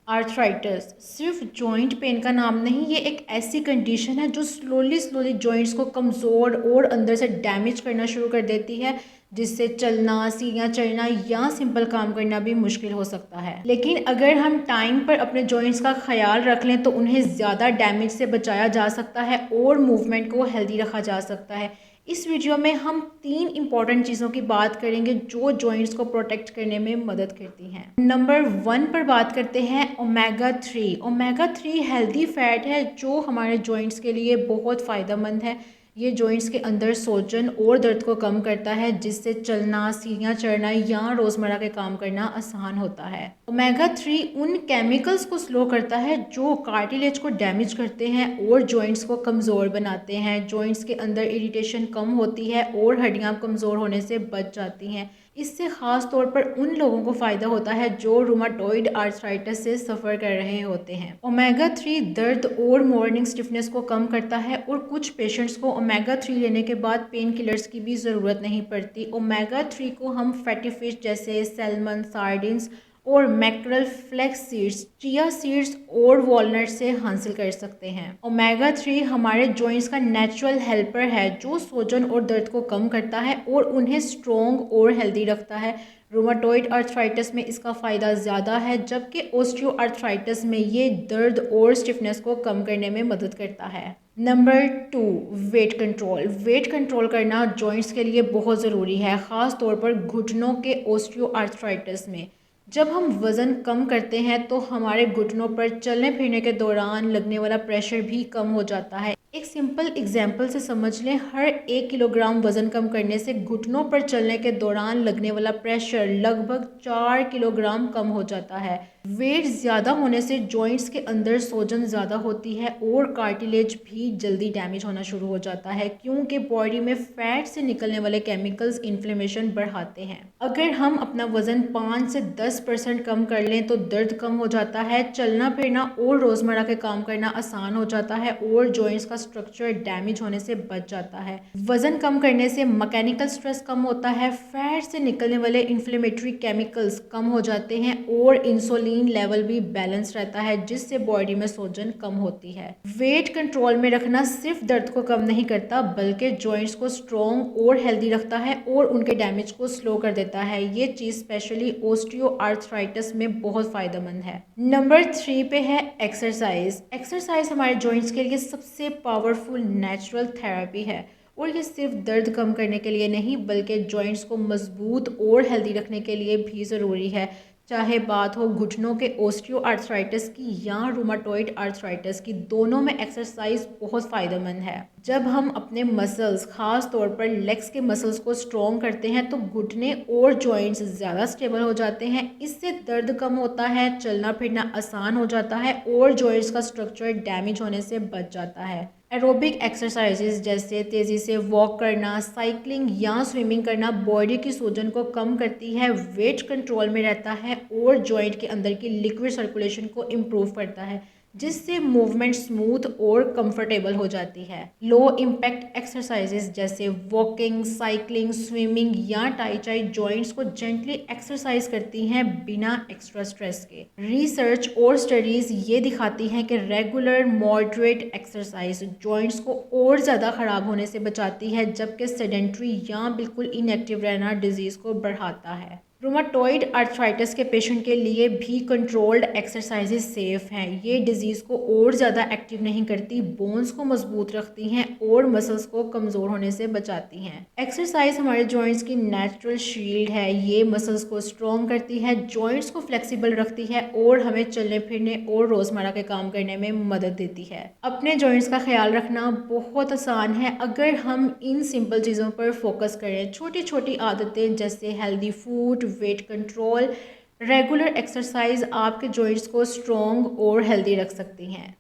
Arthritis सिर्फ joint pain का नाम नहीं, ये एक ऐसी कंडीशन है जो स्लोली जॉइंट्स को कमज़ोर और अंदर से डैमेज करना शुरू कर देती है, जिससे चलना, सीढ़ियाँ चढ़ना या सिंपल काम करना भी मुश्किल हो सकता है। लेकिन अगर हम टाइम पर अपने जॉइंट्स का ख्याल रख लें तो उन्हें ज़्यादा डैमेज से बचाया जा सकता है और मूवमेंट को हेल्दी रखा जा सकता है। इस वीडियो में हम 3 इंपॉर्टेंट चीज़ों की बात करेंगे जो जॉइंट्स को प्रोटेक्ट करने में मदद करती हैं। नंबर 1 पर बात करते हैं ओमेगा 3। ओमेगा 3 हेल्दी फैट है जो हमारे जॉइंट्स के लिए बहुत फ़ायदेमंद है। ये जॉइंट्स के अंदर सोजन और दर्द को कम करता है, जिससे चलना, सीढ़ियाँ चढ़ना या रोज़मर्रा के काम करना आसान होता है। ओमेगा 3 उन केमिकल्स को स्लो करता है जो कार्टिलेज को डैमेज करते हैं और जॉइंट्स को कमज़ोर बनाते हैं। जॉइंट्स के अंदर इरिटेशन कम होती है और हड्डियाँ कमज़ोर होने से बच जाती हैं। इससे ख़ास तौर पर उन लोगों को फ़ायदा होता है जो रूमाटॉइड आर्थराइटिस से सफ़र कर रहे होते हैं। ओमेगा 3 दर्द और मॉर्निंग स्टिफनेस को कम करता है और कुछ पेशेंट्स को ओमेगा 3 लेने के बाद पेन किलर्स की भी ज़रूरत नहीं पड़ती। ओमेगा 3 को हम फैटी फिश जैसे सैल्मन, सार्डिन्स और mackerel, flax seeds, chia seeds और वॉलनट से हासिल कर सकते हैं। ओमेगा 3 हमारे जॉइंट्स का नेचुरल हेल्पर है जो सोजन और दर्द को कम करता है और उन्हें स्ट्रॉन्ग और हेल्दी रखता है। रूमाटॉइड आर्थराइटिस में इसका फ़ायदा ज़्यादा है, जबकि ओस्टियो आर्थराइटिस में ये दर्द और स्टिफनेस को कम करने में मदद करता है। Number 2, weight control. Weight control करना जॉइंट्स के लिए बहुत ज़रूरी है, ख़ास तौर पर घुटनों के ओस्टियो आर्थराइटिस में। जब हम वज़न कम करते हैं तो हमारे घुटनों पर चलने फिरने के दौरान लगने वाला प्रेशर भी कम हो जाता है। एक सिंपल एग्जाम्पल से समझ लें, हर 1 किलोग्राम वज़न कम करने से घुटनों पर चलने के दौरान लगने वाला प्रेशर लगभग 4 किलोग्राम कम हो जाता है। वेट ज़्यादा होने से जॉइंट्स के अंदर सोजन ज़्यादा होती है और कार्टिलेज भी जल्दी डैमेज होना शुरू हो जाता है, क्योंकि बॉडी में फैट से निकलने वाले केमिकल्स इन्फ्लेमेशन बढ़ाते हैं। अगर हम अपना वज़न 5 से 10% कम कर लें तो दर्द कम हो जाता है, चलना फिरना और रोज़मर्रा के काम करना आसान हो जाता है और जॉइंट्स का स्ट्रक्चर डैमेज होने से बच जाता है। वज़न कम करने से मैकेनिकल स्ट्रेस कम होता है, फैट से निकलने वाले इन्फ्लेमेटरी केमिकल्स कम हो जाते हैं और इंसुलिन लेवल भी बैलेंस रहता है, जिससे बॉडी में सोजन कम होती है। वेट कंट्रोल में रखना सिर्फ दर्द को कम नहीं करता बल्कि जॉइंट्स को स्ट्रॉन्ग और हेल्दी रखता है और उनके डैमेज को स्लो कर देता है। ये चीज़ स्पेशली ओस्टियो आर्थराइटिस में बहुत फ़ायदेमंद है। नंबर 3 पे है एक्सरसाइज। एक्सरसाइज हमारे जॉइंट्स के लिए सबसे पावरफुल नेचुरल थेरेपी है और ये सिर्फ दर्द कम करने के लिए नहीं बल्कि जॉइंट्स को मजबूत और हेल्दी रखने के लिए भी ज़रूरी है। चाहे बात हो घुटनों के ओस्टियो आर्थराइटिस की या रूमाटॉइड आर्थराइटिस की, दोनों में एक्सरसाइज बहुत फ़ायदेमंद है। जब हम अपने मसल्स, ख़ास तौर पर लेग्स के मसल्स को स्ट्रॉन्ग करते हैं तो घुटने और जॉइंट्स ज़्यादा स्टेबल हो जाते हैं। इससे दर्द कम होता है, चलना फिरना आसान हो जाता है और जॉइंट्स का स्ट्रक्चर डैमेज होने से बच जाता है। एरोबिक एक्सरसाइजेज जैसे तेज़ी से वॉक करना, साइकिलिंग या स्विमिंग करना बॉडी की सूजन को कम करती है, वेट कंट्रोल में रहता है और जॉइंट के अंदर की लिक्विड सर्कुलेशन को इम्प्रूव करता है, जिससे मूवमेंट स्मूथ और कंफर्टेबल हो जाती है। लो इम्पैक्ट एक्सरसाइजेज जैसे वॉकिंग, साइकिलिंग, स्विमिंग या टाई चाई जॉइंट्स को जेंटली एक्सरसाइज करती हैं बिना एक्स्ट्रा स्ट्रेस के। रिसर्च और स्टडीज़ ये दिखाती हैं कि रेगुलर मॉडरेट एक्सरसाइज जॉइंट्स को और ज़्यादा ख़राब होने से बचाती है, जबकि सेडेंट्री या बिल्कुल इनएक्टिव रहना डिजीज़ को बढ़ाता है। रूमाटॉइड आर्थराइटिस के पेशेंट के लिए भी कंट्रोल्ड एक्सरसाइजेज सेफ हैं। ये डिजीज़ को और ज़्यादा एक्टिव नहीं करती, बोन्स को मजबूत रखती हैं और मसल्स को कमज़ोर होने से बचाती हैं। एक्सरसाइज हमारे जॉइंट्स की नेचुरल शील्ड है। ये मसल्स को स्ट्रॉन्ग करती है, जॉइंट्स को फ्लेक्सिबल रखती है और हमें चलने फिरने और रोज़मर्रा के काम करने में मदद देती है। अपने जॉइंट्स का ख्याल रखना बहुत आसान है अगर हम इन सिंपल चीज़ों पर फोकस करें। छोटी छोटी आदतें जैसे healthy food, weight control, regular exercise आपके जॉइंट्स को स्ट्रॉन्ग और हेल्दी रख सकती हैं।